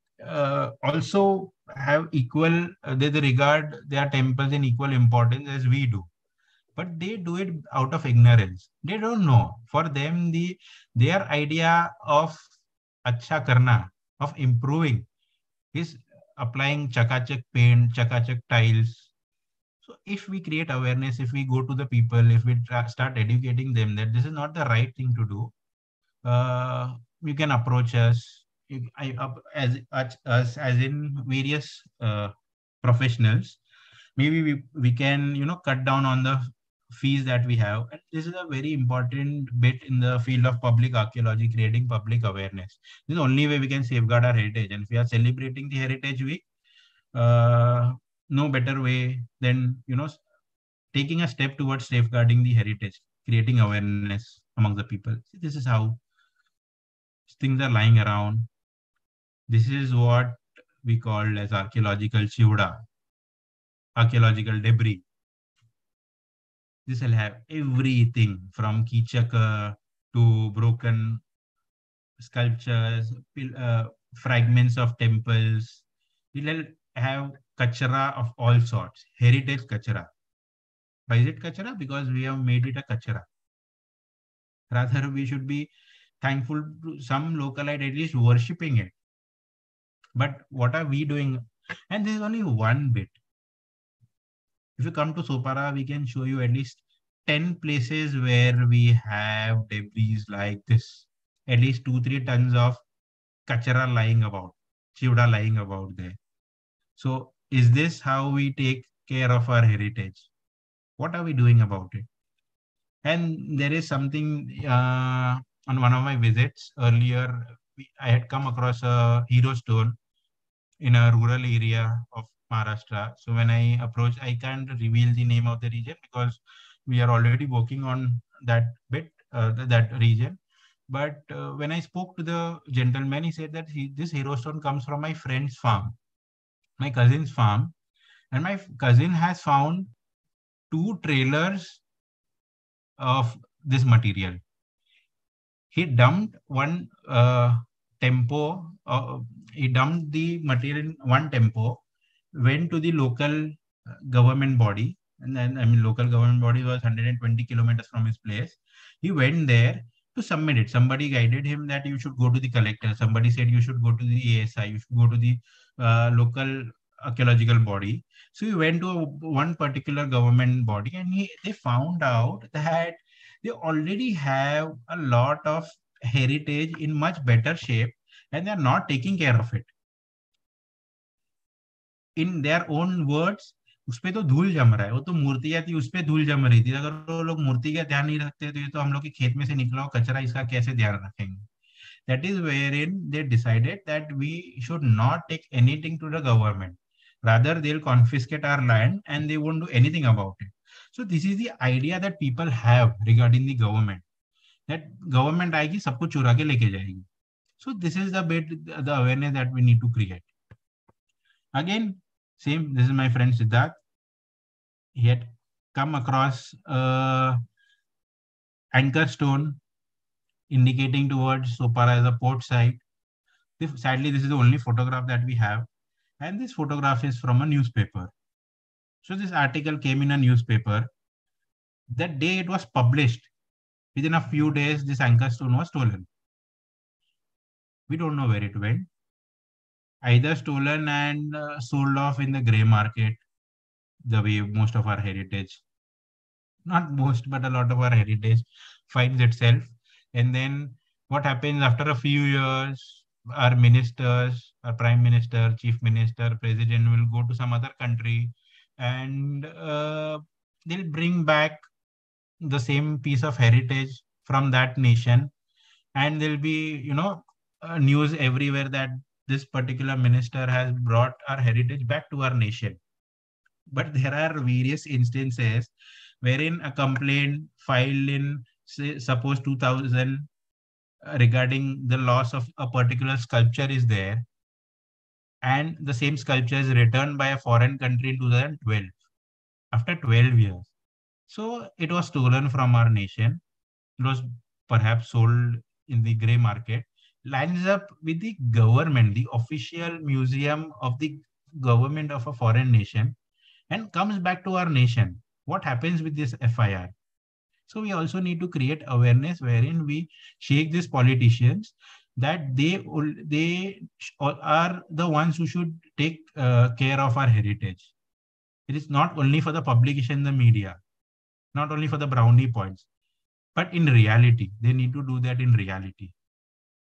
also have equal, they regard their temples in equal importance as we do. But they do it out of ignorance. They don't know. For them, their idea of acha karna, of improving, is applying chakachak paint, chakachak tiles. So if we create awareness, if we go to the people, if we start educating them that this is not the right thing to do, you can approach us. As in various professionals. Maybe we can cut down on the fees that we have. And this is a very important bit in the field of public archaeology, creating public awareness. This is the only way we can safeguard our heritage. And if we are celebrating the Heritage Week, no better way than taking a step towards safeguarding the heritage, creating awareness among the people. This is how things are lying around. This is what we call as archaeological chivda, archaeological debris. This will have everything from kichaka to broken sculptures, fragments of temples. It will have kachara of all sorts, heritage kachara. Why is it kachara? Because we have made it a kachara. Rather, we should be thankful to some localite at least worshipping it. But what are we doing? And this is only one bit. If you come to Sopara, we can show you at least 10 places where we have debris like this. At least 2-3 tons of kachara lying about, chivda lying about there. So is this how we take care of our heritage? What are we doing about it? And there is something on one of my visits earlier, I had come across a hero stone in a rural area of Maharashtra. So when I approached, I can't reveal the name of the region because we are already working on that bit, that region. But when I spoke to the gentleman, he said that this hero stone comes from my friend's farm, my cousin's farm. And my cousin has found 2 trailers of this material. He dumped one tempo, he dumped the material in one tempo, went to the local government body, and then, I mean, local government body was 120 kilometers from his place. He went there to submit it. Somebody guided him that you should go to the collector. Somebody said you should go to the ASI, you should go to the local archaeological body. So he went to one particular government body, and they found out that they already have a lot of heritage in much better shape, and they're not taking care of it. In their own words, उसपे तो धूल जम रहा है, वो तो मूर्तियां थी, उसपे धूल जम रही थी. अगर वो लोग मूर्ति का ध्यान नहीं रखते तो ये तो हम लोग के खेत में से निकला हुआ कचरा, इसका कैसे ध्यान रखेंगे? That is wherein they decided that we should not take anything to the government. Rather, they'll confiscate our land and they won't do anything about it. So this is the idea that people have regarding the government. That government आएगी, सब कुछ चुरा के लेके जाएगी. So this is the bit, the awareness that we need to create. Again, same, this is my friend Siddharth. He had come across anchor stone indicating towards Sopara as a port site. Sadly, this is the only photograph that we have. And this photograph is from a newspaper. So this article came in a newspaper. That day it was published. Within a few days, this anchor stone was stolen. We don't know where it went. Either stolen and sold off in the gray market, the way most of our heritage, not most, but a lot of our heritage finds itself. And then what happens after a few years, our ministers, our prime minister, chief minister, president will go to some other country, and they'll bring back the same piece of heritage from that nation, and there'll be, news everywhere that this particular minister has brought our heritage back to our nation. But there are various instances wherein a complaint filed in, say, suppose 2000, regarding the loss of a particular sculpture is there, and the same sculpture is returned by a foreign country in 2012, after 12 years. So it was stolen from our nation. It was perhaps sold in the gray market, lines up with the government, the official museum of the government of a foreign nation, and comes back to our nation. What happens with this FIR? So we also need to create awareness wherein we shake these politicians that they are the ones who should take care of our heritage. It is not only for the publication in the media, not only for the brownie points, but in reality, they need to do that in reality.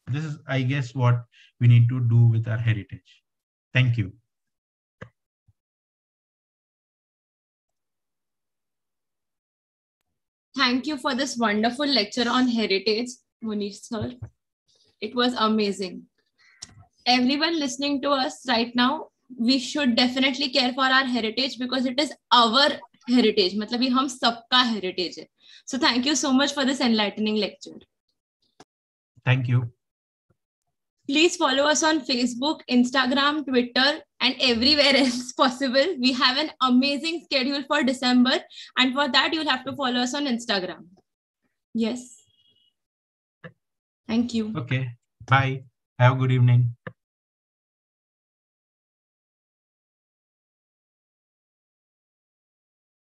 This is, I guess, what we need to do with our heritage. Thank you. Thank you for this wonderful lecture on heritage, Monish sir. It was amazing. Everyone listening to us right now, we should definitely care for our heritage because it is our heritage. मतलब ये हम सबका heritage है. So thank you so much for this enlightening lecture. Thank you. Please follow us on Facebook, Instagram, Twitter, and everywhere else possible. We have an amazing schedule for December, and for that, you'll have to follow us on Instagram. Yes. Thank you. Okay. Bye. Have a good evening.